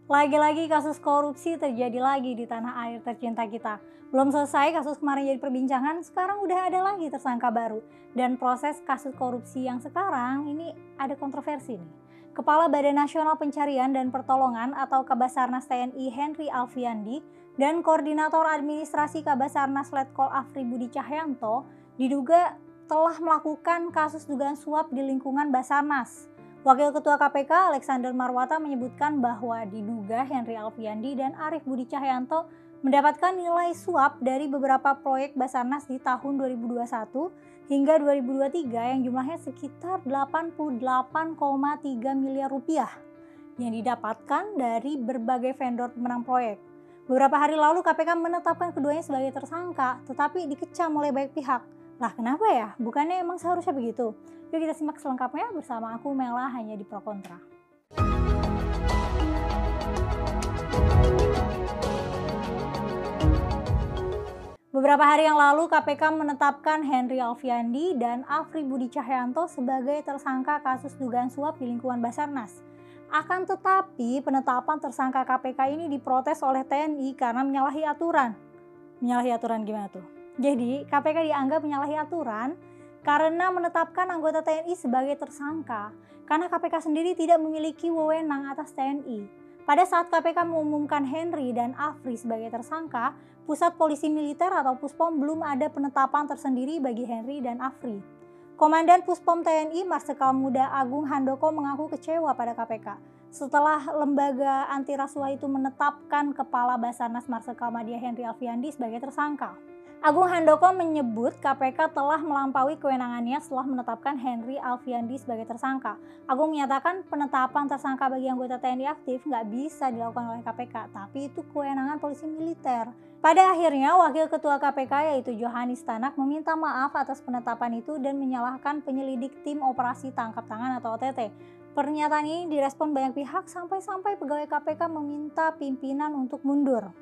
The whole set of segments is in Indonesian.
Lagi-lagi kasus korupsi terjadi lagi di tanah air tercinta kita. Belum selesai kasus kemarin jadi perbincangan, sekarang udah ada lagi tersangka baru. Dan proses kasus korupsi yang sekarang ini ada kontroversi nih. Kepala Badan Nasional Pencarian dan Pertolongan atau Kabasarnas TNI Henry Alfiandi dan Koordinator Administrasi Kabasarnas Letkol Afri Budi Cahyanto diduga telah melakukan kasus dugaan suap di lingkungan Basarnas. Wakil Ketua KPK Alexander Marwata menyebutkan bahwa diduga Henry Alfiandi dan Arief Budi Cahyanto mendapatkan nilai suap dari beberapa proyek Basarnas di tahun 2021 hingga 2023 yang jumlahnya sekitar 88,3 miliar rupiah yang didapatkan dari berbagai vendor pemenang proyek. Beberapa hari lalu KPK menetapkan keduanya sebagai tersangka, tetapi dikecam oleh banyak pihak. Lah kenapa ya? Bukannya emang seharusnya begitu? Yuk kita simak selengkapnya bersama aku Mela hanya di Pro Kontra. Beberapa hari yang lalu KPK menetapkan Henry Alfiandi dan Afri Budi Cahyanto sebagai tersangka kasus dugaan suap di lingkungan Basarnas. Akan tetapi penetapan tersangka KPK ini diprotes oleh TNI karena menyalahi aturan. Menyalahi aturan gimana tuh? Jadi KPK dianggap menyalahi aturan karena menetapkan anggota TNI sebagai tersangka karena KPK sendiri tidak memiliki wewenang atas TNI. Pada saat KPK mengumumkan Henry dan Afri sebagai tersangka, Pusat Polisi Militer atau Puspom belum ada penetapan tersendiri bagi Henry dan Afri. Komandan Puspom TNI Marsikal Muda Agung Handoko mengaku kecewa pada KPK setelah lembaga anti rasuah itu menetapkan Kepala Basarnas Marsikal Madya Henry Alfiandi sebagai tersangka. Agung Handoko menyebut KPK telah melampaui kewenangannya setelah menetapkan Henry Alfiandi sebagai tersangka. Agung menyatakan penetapan tersangka bagi anggota TNI aktif nggak bisa dilakukan oleh KPK, tapi itu kewenangan polisi militer. Pada akhirnya, Wakil Ketua KPK yaitu Johanis Tanak meminta maaf atas penetapan itu dan menyalahkan penyelidik tim operasi tangkap tangan atau OTT. Pernyataan ini direspon banyak pihak sampai-sampai pegawai KPK meminta pimpinan untuk mundur.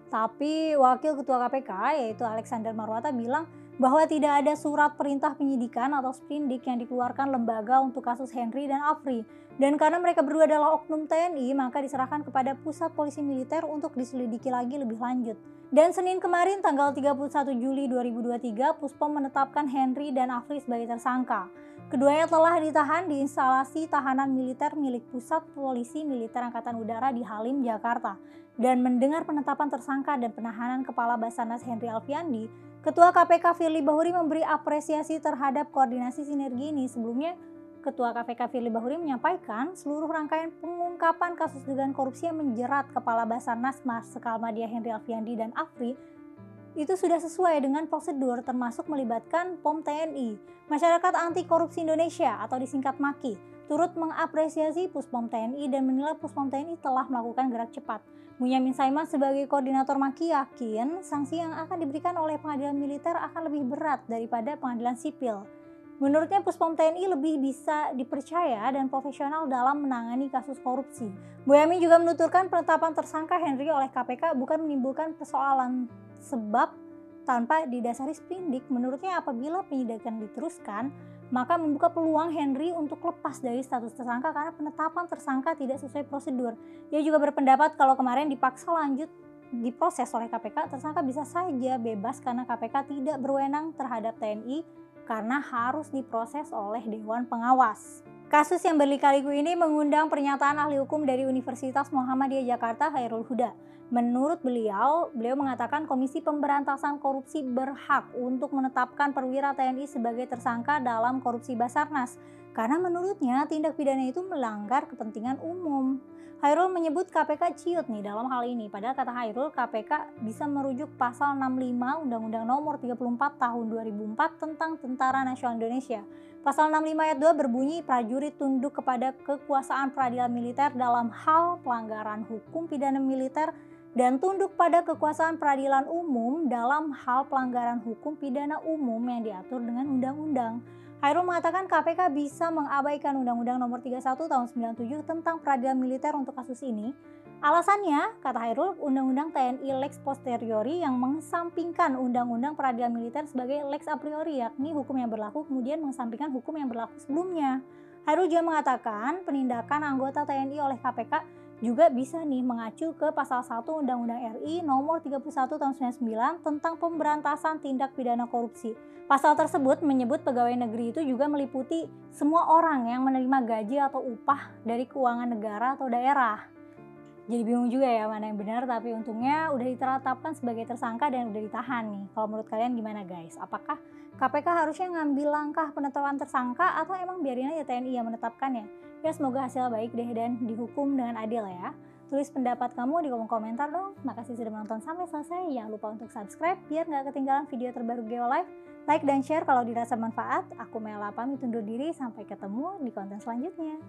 Tapi Wakil Ketua KPK yaitu Alexander Marwata bilang bahwa tidak ada surat perintah penyidikan atau sprindik yang dikeluarkan lembaga untuk kasus Henry dan Afri. Dan karena mereka berdua adalah oknum TNI, maka diserahkan kepada Pusat Polisi Militer untuk diselidiki lagi lebih lanjut. Dan Senin kemarin tanggal 31 Juli 2023, Puspom menetapkan Henry dan Afri sebagai tersangka. Keduanya telah ditahan di instalasi tahanan militer milik Pusat Polisi Militer Angkatan Udara di Halim, Jakarta. Dan mendengar penetapan tersangka dan penahanan Kepala Basarnas Henry Alfiandi, Ketua KPK Firly Bahuri memberi apresiasi terhadap koordinasi sinergi ini. Sebelumnya, Ketua KPK Firly Bahuri menyampaikan seluruh rangkaian pengungkapan kasus dugaan korupsi yang menjerat Kepala Basarnas Marsikal Madya Henry Alfiandi dan Afri itu sudah sesuai dengan prosedur termasuk melibatkan POM TNI. Masyarakat Anti Korupsi Indonesia atau disingkat MAKI turut mengapresiasi Puspom TNI dan menilai Puspom TNI telah melakukan gerak cepat. Bunyamin Saiman sebagai koordinator MAKI yakin sanksi yang akan diberikan oleh pengadilan militer akan lebih berat daripada pengadilan sipil. Menurutnya Puspom TNI lebih bisa dipercaya dan profesional dalam menangani kasus korupsi. Boyamin juga menuturkan penetapan tersangka Henry oleh KPK bukan menimbulkan persoalan sebab tanpa didasari sprindik. Menurutnya apabila penyidikan diteruskan, maka membuka peluang Henry untuk lepas dari status tersangka karena penetapan tersangka tidak sesuai prosedur. Ia juga berpendapat kalau kemarin dipaksa lanjut diproses oleh KPK, tersangka bisa saja bebas karena KPK tidak berwenang terhadap TNI karena harus diproses oleh Dewan Pengawas. Kasus yang berliku-liku ini mengundang pernyataan ahli hukum dari Universitas Muhammadiyah Jakarta, Hairul Huda. Menurut beliau mengatakan Komisi Pemberantasan Korupsi berhak untuk menetapkan perwira TNI sebagai tersangka dalam korupsi Basarnas karena menurutnya tindak pidana itu melanggar kepentingan umum. Hairul menyebut KPK ciut nih dalam hal ini, padahal kata Hairul KPK bisa merujuk pasal 65 Undang-Undang Nomor 34 Tahun 2004 tentang Tentara Nasional Indonesia. Pasal 65 ayat 2 berbunyi prajurit tunduk kepada kekuasaan peradilan militer dalam hal pelanggaran hukum pidana militer dan tunduk pada kekuasaan peradilan umum dalam hal pelanggaran hukum pidana umum yang diatur dengan undang-undang. Hairul mengatakan KPK bisa mengabaikan Undang-Undang Nomor 31 Tahun 97 tentang peradilan militer untuk kasus ini. Alasannya, kata Hairul, Undang-Undang TNI Lex Posteriori yang mengesampingkan Undang-Undang Peradilan Militer sebagai Lex a priori, yakni hukum yang berlaku kemudian mengesampingkan hukum yang berlaku sebelumnya. Hairul juga mengatakan penindakan anggota TNI oleh KPK juga bisa nih mengacu ke pasal 1 Undang-Undang RI nomor 31 tahun 99 tentang pemberantasan tindak pidana korupsi. Pasal tersebut menyebut pegawai negeri itu juga meliputi semua orang yang menerima gaji atau upah dari keuangan negara atau daerah. Jadi bingung juga ya mana yang benar, tapi untungnya udah ditetapkan sebagai tersangka dan udah ditahan nih. Kalau menurut kalian gimana guys? Apakah KPK harusnya ngambil langkah penetapan tersangka atau emang biarin aja TNI yang menetapkannya? Ya semoga hasil baik deh dan dihukum dengan adil ya. Tulis pendapat kamu di kolom komentar dong. Makasih sudah menonton sampai selesai. Jangan lupa untuk subscribe biar gak ketinggalan video terbaru Geolive. Like dan share kalau dirasa manfaat. Aku Mela pamit undur diri. Sampai ketemu di konten selanjutnya.